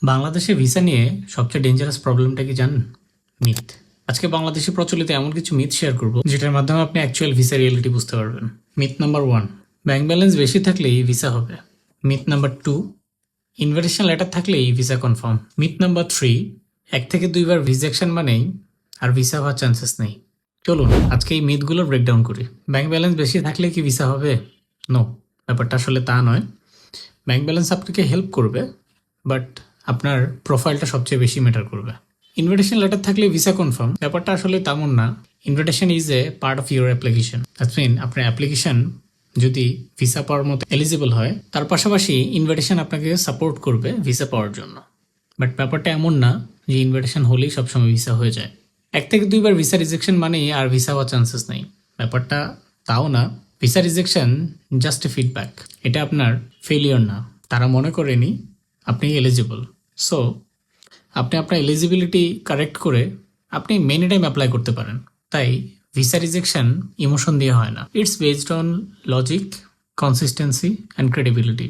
বাংলাদেশে ভিসা নিয়ে সবচেয়ে ডেঞ্জারাস প্রবলেমটা কি জানেন? মিথ। আজকে বাংলাদেশে প্রচলিত এমন কিছু মিথ শেয়ার করব যেটার মাধ্যমে আপনি অ্যাকচুয়াল ভিসা রিয়েলিটি বুঝতে পারবেন। মিথ নাম্বার 1, ব্যাংক ব্যালেন্স বেশি থাকলেই ভিসা হবে। মিথ নাম্বার 2, ইনভিটেশন লেটার থাকলেই ভিসা কনফার্ম। মিথ নাম্বার 3, 1 থেকে 2 বার রিজেকশন মানেই আর ভিসা হওয়ার চান্সেস নেই। চলুন আজকে এই মিথগুলোর ব্রেকডাউন করি। ব্যাংক ব্যালেন্স বেশি থাকলে কি ভিসা হবে? নো, ব্যাপারটা আসলে তা নয়। ব্যাংক ব্যালেন্স আপনাকে হেল্প করবে, বাট আপনার প্রোফাইলটা সবচেয়ে বেশি ম্যাটার করবে। ইনভিটেশন লেটার থাকলে ভিসা কনফার্ম, ব্যাপারটা আসলে তেমন না। Invitation is a part of your application. That's mean আপনার অ্যাপ্লিকেশন যদি ভিসা পাওয়ার মতো এলিজিবল হয়, তার পাশাপাশি ইনভিটেশন আপনাকে সাপোর্ট করবে ভিসা পাওয়ার জন্য। বাট ব্যাপারটা এমন না যে ইনভিটেশন হলেই সবসময় ভিসা হয়ে যায়। 1 থেকে 2 বার ভিসা রিজেকশন মানেই আর ভিসা হওয়ার চান্সেস নেই, ব্যাপারটা তাও না। Visa rejection just a feedback, এটা আপনার ফেলিওর না। তারা মনে করেনি আপনি এলিজিবল। সো আপনি আপনার এলিজিবিলিটি কারেক্ট করে আপনি মেনি টাইম অ্যাপ্লাই করতে পারেন। তাই ভিসা রিজেকশন ইমোশন দিয়ে হয় না, it's based on logic, consistency and credibility.